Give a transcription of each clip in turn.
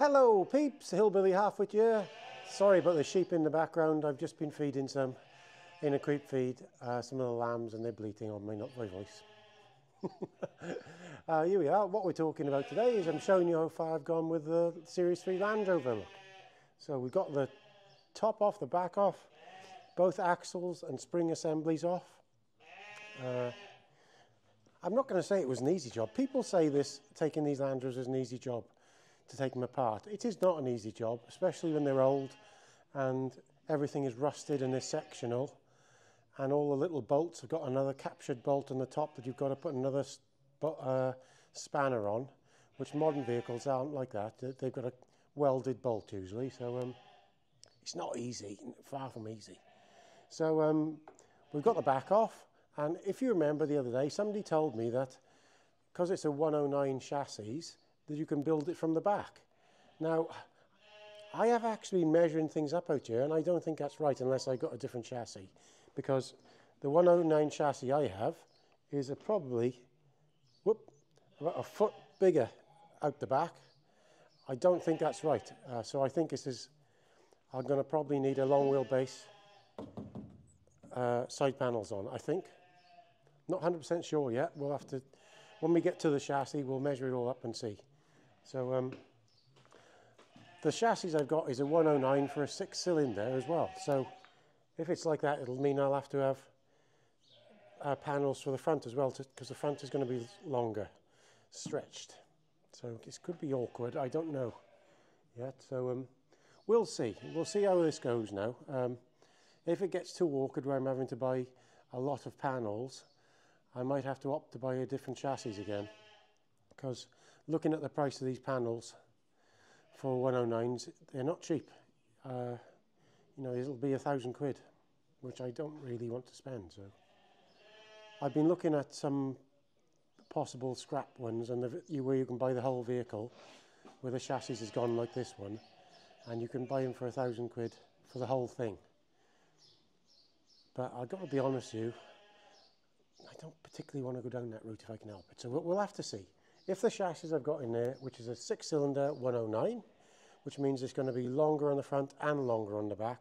Hello peeps, Hillbilly Halfwit here. Sorry about the sheep in the background. I've just been feeding some in a creep feed, some of the lambs, and they're bleating on my voice. Here we are. What we're talking about today is I'm showing you how far I've gone with the Series 3 Land Rover look. So we've got the top off, the back off, both axles and spring assemblies off. I'm not going to say it was an easy job. People say this, taking these Land Rovers is an easy job to take them apart. It is not an easy job, especially when they're old and everything is rusted and is sectional, and all the little bolts have got another captured bolt on the top that you've got to put another spanner on, which modern vehicles aren't like that. They've got a welded bolt usually, so it's not easy, far from easy. So we've got the back off, and if you remember the other day, somebody told me that because it's a 109 chassis, that you can build it from the back. Now, I have actually been measuring things up out here, and I don't think that's right unless I got a different chassis, because the 109 chassis I have is probably about a foot bigger out the back. I don't think that's right, so I think I'm going to probably need a long wheelbase side panels on, I think. Not 100% sure yet. We'll have to, when we get to the chassis, we'll measure it all up and see. So the chassis I've got is a 109 for a 6-cylinder as well. So if it's like that, it'll mean I'll have to have panels for the front as well, because the front is going to be longer, stretched. So this could be awkward. I don't know yet. So we'll see. We'll see how this goes now. If it gets too awkward where I'm having to buy a lot of panels, I might have to opt to buy a different chassis again, because looking at the price of these panels for 109s, they're not cheap. You know, it'll be £1,000, which I don't really want to spend. So I've been looking at some possible scrap ones, and where you can buy the whole vehicle, where the chassis is gone like this one, and you can buy them for £1,000 for the whole thing. But I've got to be honest with you, I don't particularly want to go down that route if I can help it. So we'll have to see. If the chassis I've got in there, which is a 6-cylinder 109, which means it's going to be longer on the front and longer on the back,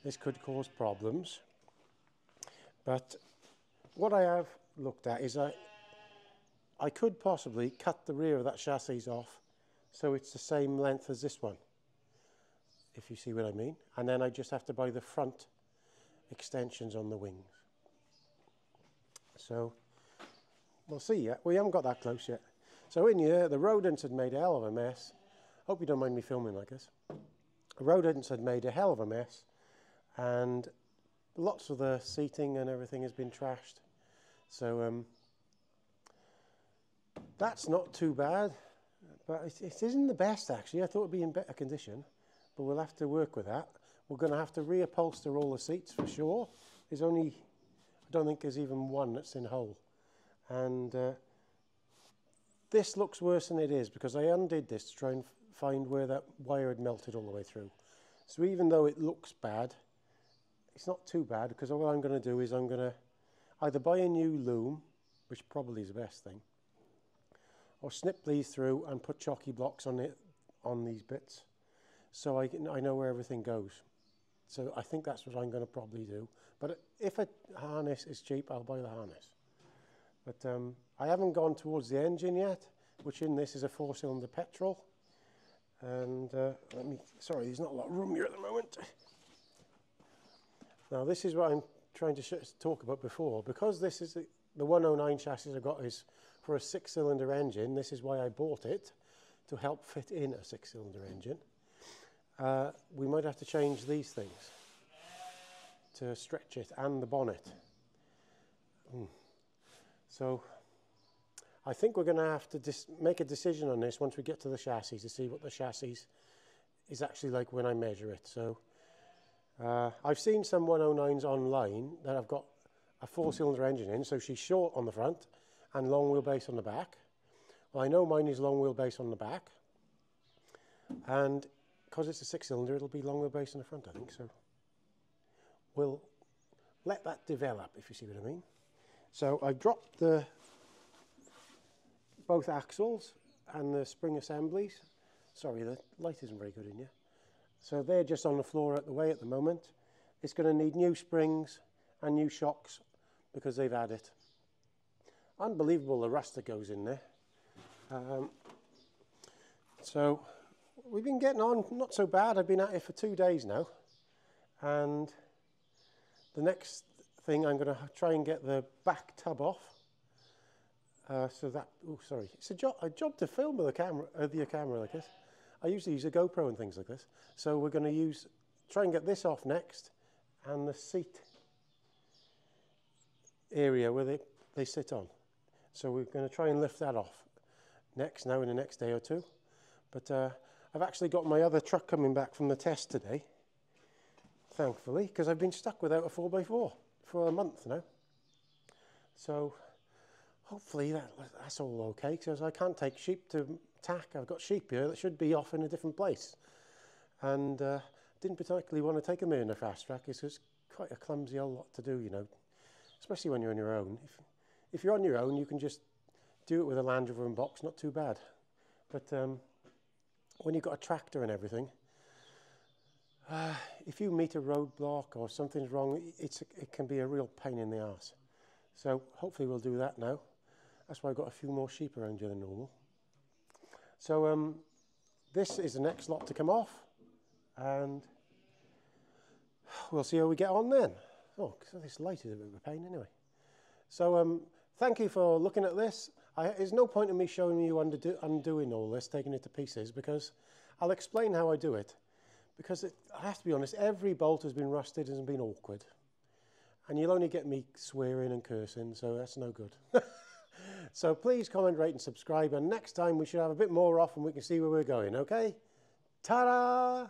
this could cause problems. But what I have looked at is I could possibly cut the rear of that chassis off so it's the same length as this one, if you see what I mean. And then I just have to buy the front extensions on the wings. So we'll see yet. We haven't got that close yet. So in here, the rodents had made a hell of a mess. Hope you don't mind me filming like this. The rodents had made a hell of a mess, and lots of the seating and everything has been trashed. So that's not too bad, but it isn't the best actually. I thought it'd be in better condition, but we'll have to work with that. We're going to have to reupholster all the seats for sure. There's only, I don't think there's even one that's in whole. And this looks worse than it is, because I undid this to try and find where that wire had melted all the way through. So even though it looks bad, it's not too bad, because what I'm going to do is I'm going to either buy a new loom, which probably is the best thing, or snip these through and put chalky blocks on these bits, so I know where everything goes. So I think that's what I'm going to probably do. But if a harness is cheap, I'll buy the harness. But I haven't gone towards the engine yet, which in this is a 4-cylinder petrol. And sorry, there's not a lot of room here at the moment. Now this is what I'm trying to talk about before. Because this is the 109 chassis I've got is for a 6-cylinder engine, this is why I bought it, to help fit in a 6-cylinder engine. We might have to change these things to stretch it, and the bonnet. So I think we're going to have to make a decision on this once we get to the chassis, to see what the chassis is actually like when I measure it. So I've seen some 109s online that have got a 4-cylinder engine in, so she's short on the front and long wheelbase on the back. Well, I know mine is long wheelbase on the back, and because it's a 6-cylinder, it'll be long wheelbase on the front, I think. So we'll let that develop, if you see what I mean. So I've dropped both axles and the spring assemblies Sorry, the light isn't very good in here. So they're just on the floor at the way at the moment. It's going to need new springs and new shocks because they've had it. Unbelievable the rust that goes in there. So we've been getting on not so bad. I've been at it for 2 days now. And the next thing, I'm going to try and get the back tub off. So that, oh sorry, it's a job to film with a camera like this. I usually use a GoPro and things like this. So we're going to try and get this off next, and the seat area where they sit on. So we're going to try and lift that off next, now in the next day or two. But I've actually got my other truck coming back from the test today, thankfully, because I've been stuck without a 4x4 for a month now. So hopefully that's all okay, because I can't take sheep to tack. I've got sheep here that should be off in a different place. And didn't particularly want to take them in a fast track. It's just quite a clumsy old lot to do, you know, especially when you're on your own. If you're on your own, you can just do it with a Land Rover and box, not too bad. But when you've got a tractor and everything, if you meet a roadblock or something's wrong, it can be a real pain in the arse. So hopefully we'll do that now. That's why I've got a few more sheep around here than normal. So this is the next lot to come off, and we'll see how we get on then. Oh, this light is a bit of a pain anyway. So thank you for looking at this. There's no point in me showing you undoing all this, taking it to pieces, because I'll explain how I do it. Because I have to be honest, every bolt has been rusted and been awkward. And you'll only get me swearing and cursing, so that's no good. So please comment, rate and subscribe, and next time we should have a bit more off and we can see where we're going, okay? Ta-da!